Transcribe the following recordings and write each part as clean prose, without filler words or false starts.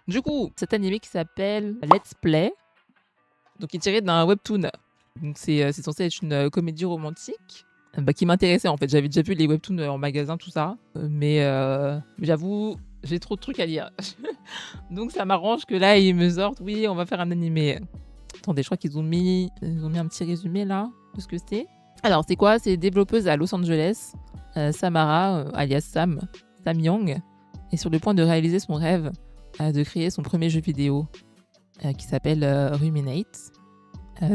Du coup, cet animé qui s'appelle Let's Play, donc il est tiré d'un webtoon. Donc c'est censé être une comédie romantique qui m'intéressait en fait. J'avais déjà vu les webtoons en magasin, tout ça. Mais j'avoue, j'ai trop de trucs à lire. Donc ça m'arrange que là, ils me sortent, oui, on va faire un animé. Attendez, je crois qu'ils ont mis un petit résumé là de ce que c'est. Alors, c'est quoi? C'est développeuse à Los Angeles. Samara, alias Sam Young, est sur le point de réaliser son rêve de créer son premier jeu vidéo qui s'appelle Ruminate.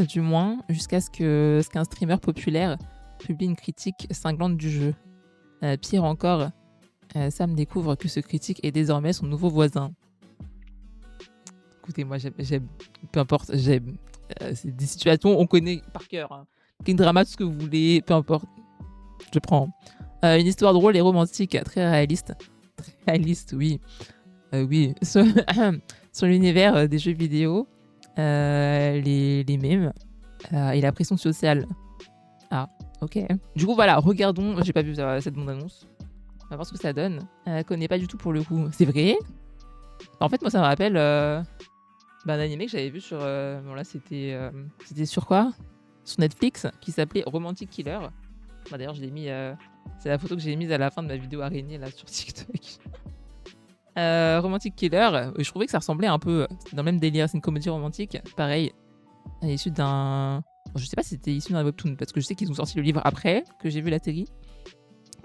Du moins, jusqu'à ce qu'un streamer populaire publie une critique cinglante du jeu. Pire encore, Sam découvre que ce critique est désormais son nouveau voisin. Écoutez, moi, j'aime, peu importe, j'aime. C'est des situations, on connaît par cœur. Hein. King drama, tout ce que vous voulez, peu importe. Je prends. Une histoire drôle et romantique, très réaliste. Très réaliste, oui. Oui. Sur l'univers des jeux vidéo, les mèmes et la pression sociale. Ah, ok. Du coup, voilà, regardons. J'ai pas vu cette bande-annonce. On va voir ce que ça donne. Connais pas du tout pour le coup. C'est vrai? En fait, moi, ça me rappelle un animé que j'avais vu sur. Bon, là, c'était sur quoi? Sur Netflix, qui s'appelait Romantic Killer. D'ailleurs, je l'ai mis. C'est la photo que j'ai mise à la fin de ma vidéo araignée là sur TikTok. Romantic Killer, je trouvais que ça ressemblait un peu. C'était dans le même délire, c'est une comédie romantique. Pareil, issue d'un. Je sais pas si c'était issu d'un webtoon, parce que je sais qu'ils ont sorti le livre après que j'ai vu la série.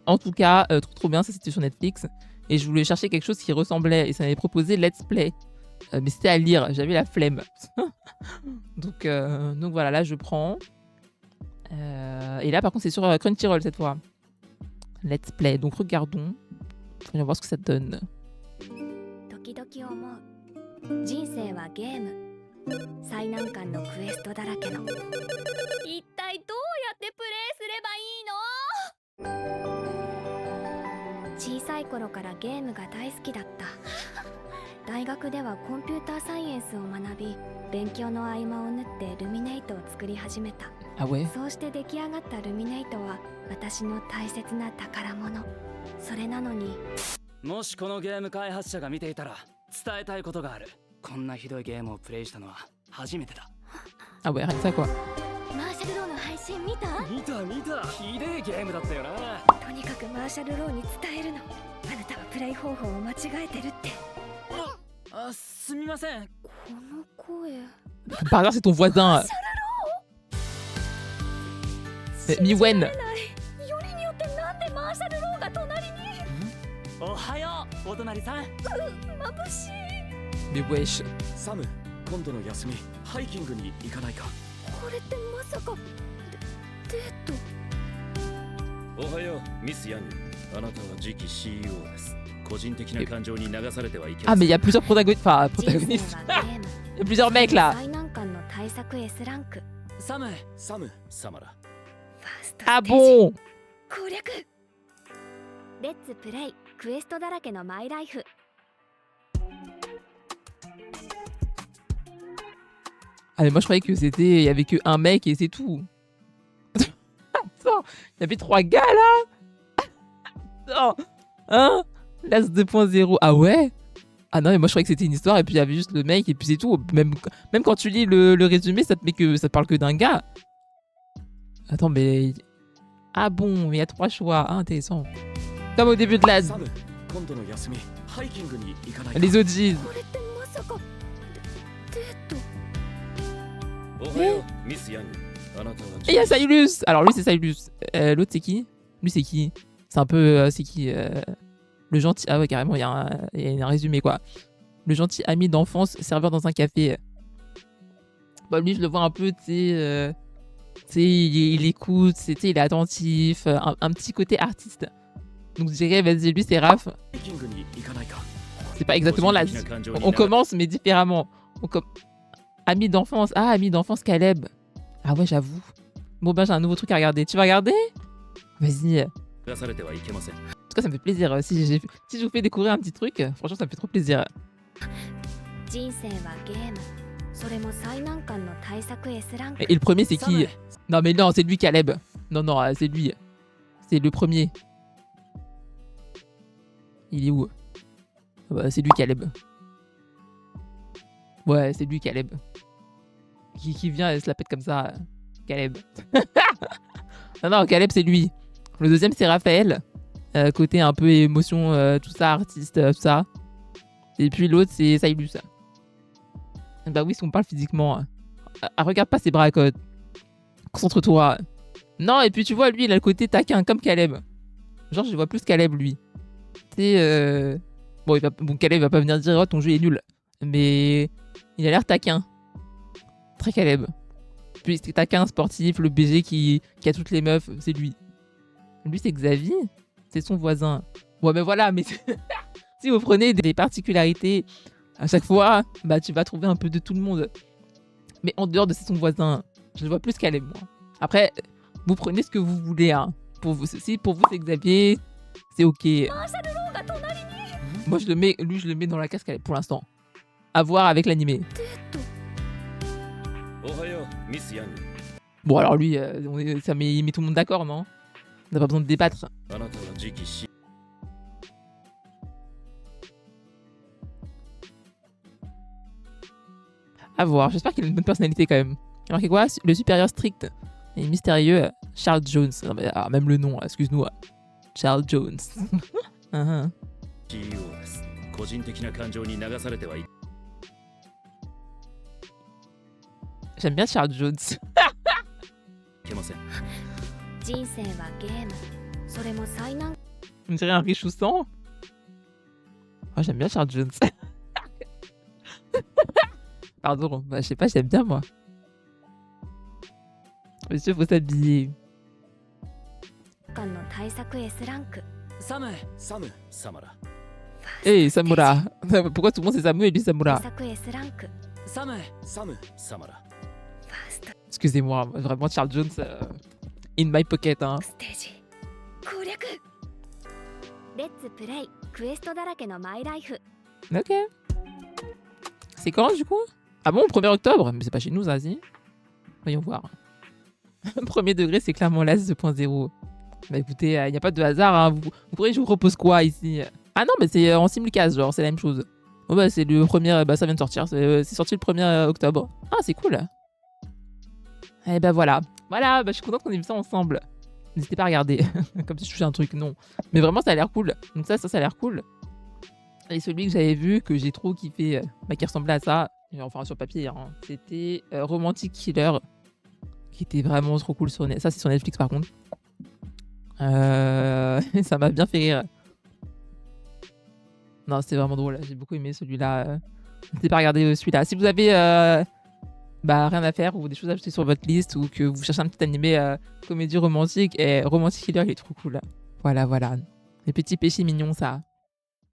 En tout cas, trop bien, ça c'était sur Netflix. Et je voulais chercher quelque chose qui ressemblait, et ça m'avait proposé Let's Play. Mais c'était à lire, j'avais la flemme. donc voilà, là je prends. Et là par contre c'est sur Crunchyroll cette fois. Let's Play, donc regardons. On va voir ce que ça donne. 時々思う。人生はゲーム。最難関のクエストだらけの。一体どうやってプレイすればいいの？小さい頃からゲームが大好きだった。大学ではコンピューターサイエンスを学び、勉強の合間を縫ってルミネイトを作り始めた。Ah ouais? そうして出来上がったルミネイトは私の大切な宝物。それなのに。もしこのゲーム開発者が見ていたら伝えたいことがある。こんなひどいゲームをプレイしたのは初めてだ。Ah ouais, rien que ça quoi. マーシャルローの配信見た？見たひでえゲームだったよな。とにかくマーシャルローに伝えるの。あなたはプレイ方法を間違えてるって。すみません。この声。Par hasard, c'est ton voisin. Miwen. よりによってなんでマーシャルローが隣に？おはよう、お隣さん。眩しい。 Mais wesh. サム、今度の休みハイキングに行かないか？これってまさかデート？おはよう、ミスヤング。あなたは次期 CEO です。個人的な感情に流されてはいけま Ah せん。 mais il y a plusieurs protagonistes. Enfin, 人生 protagonistes. はゲーム。 Il y a plusieurs mecs là. 最難関の対策 S ランク。サム。サム、サマラ。ファーストステ Ah ージ。 bon? 攻略。レッツプレイクエストだらけのマイライフ。 Ah mais moi je croyais que c'était. Il y avait que un mec et c'est tout. Attends, il y avait 3 gars là. Attends. Hein? L'As 2.0. Ah ouais? Ah non mais moi je croyais que c'était une histoire et puis il y avait juste le mec et puis c'est tout. Même quand tu lis le résumé, ça te parle que d'un gars. Attends mais. Ah bon, mais il y a 3 choix. Ah, intéressant. Comme au début de l'As. サム、今度の休みハイキングに行かないか？ Les OGs. これってまさかデート？おはよう、ミスヤング。あなたは Et il y a Sailus. Alors lui c'est Sailus. L'autre c'est qui? Lui c'est qui? C'est un peu... c'est qui le gentil... Ah ouais carrément, il y a un résumé quoi. Le gentil ami d'enfance, serveur dans un café. Bah lui je le vois un peu, tu sais, il écoute, tu sais, il est attentif, un petit côté artiste. Donc je dirais, vas-y, lui c'est Raph. ハイキングに行かないか？ C'est pas exactement là. On commence mais différemment. Ami d'enfance. Ah, ami d'enfance Caleb. Ah ouais, j'avoue. Bon ben j'ai un nouveau truc à regarder. Tu vas regarder? Vas-y. 流されてはいけません。 En tout cas, ça me fait plaisir. Si je vous fais découvrir un petit truc, franchement, ça me fait trop plaisir. 人生はゲーム。それも最難関の対策 S ランク。 Et le premier, c'est qui? Non, mais non, c'est lui, Caleb. Non, c'est lui. C'est le premier. Il est où? Ah bah, c'est lui, Caleb. Ouais, c'est lui, Caleb. Qui vient et se la pète comme ça. Caleb. Non, Caleb, c'est lui. Le deuxième, c'est Raphaël. Côté un peu émotion, tout ça, artiste, tout ça. Et puis l'autre, c'est Sailus. Bah oui, si on parle physiquement. Regarde pas ses bras à côte. Concentre-toi. Non, et puis tu vois, lui, il a le côté taquin, comme Caleb. Genre, je vois plus Caleb, lui. Tu bon, Caleb va pas venir dire, oh, ton jeu est nul. Mais il a l'air taquin. Très Caleb. Puis c'est taquin, sportif, le BG qui a toutes les meufs, c'est lui. Lui, c'est Xavier. C'est son voisin. Ouais, mais voilà, mais si vous prenez des particularités à chaque fois, bah tu vas trouver un peu de tout le monde. Mais en dehors de c'est son voisin, je le vois plus Caleb, moi. Après, vous prenez ce que vous voulez, hein. Pour vous, si pour vous c'est Xavier, c'est ok. Moi, je le mets dans la case Caleb pour l'instant. À voir avec l'animé. Ohayo, Miss Yang. Bon, alors lui, ça met tout le monde d'accord, non? On n'a pas besoin de débattre. あなたは次期 C À voir. J'espère qu'il a une bonne personnalité quand même. Il a marqué quoi? Le supérieur strict et mystérieux Charles Jones. Non, mais, même le nom, excuse-nous. Charles Jones. CEO です。個人的な感情に流されてはい J'aime bien Charles Jones. けません。人生はゲーム。それも最難 On dirait un riche ou sang. Oh, j'aime bien Charles Jones. Pardon, bah, je sais pas, j'aime bien moi. Monsieur, faut s'habiller. 関の対策 S ランク。サムサマラ。 Hey, Samura. Pourquoi tout le monde c'est Samu et lui 対 Samura? 策 S ランク。サムサマラ。ファースト Excusez-moi, vraiment Charles Jones in my pocket. Hein. ステージ。攻略。レッツプレイ。クエストだらけのマイライフ。 Ok. C'est quand du coup? Ah bon, 1er octobre? Mais c'est pas chez nous, ça, si? Voyons voir. Premier degré, c'est clairement l'AS 2.0. Bah écoutez, il n'y a pas de hasard. Hein. Vous pourriez, je vous propose quoi ici? Ah non, mais c'est en simulcast, genre, c'est la même chose. Oh bah c'est le premier, bah ça vient de sortir. C'est sorti le 1er octobre. Ah, c'est cool. Et bah voilà. Voilà, bah je suis contente qu'on ait vu ça ensemble. N'hésitez pas à regarder. Comme si je touchais un truc, non. Mais vraiment, ça a l'air cool. Donc ça a l'air cool. Et celui que j'avais vu, que j'ai trop kiffé, bah, qui ressemblait à ça, enfin sur papier, hein, c'était Romantic Killer, qui était vraiment trop cool sur Netflix. Ça, c'est sur Netflix par contre. Ça m'a bien fait rire. Non, c'était vraiment drôle. J'ai beaucoup aimé celui-là. N'hésitez pas à regarder celui-là. Si vous avez rien à faire ou des choses à ajouter sur votre liste ou que vous cherchez un petit animé comédie romantique, et Romantic Killer, il est trop cool. Voilà. Les petits péchés mignons, ça.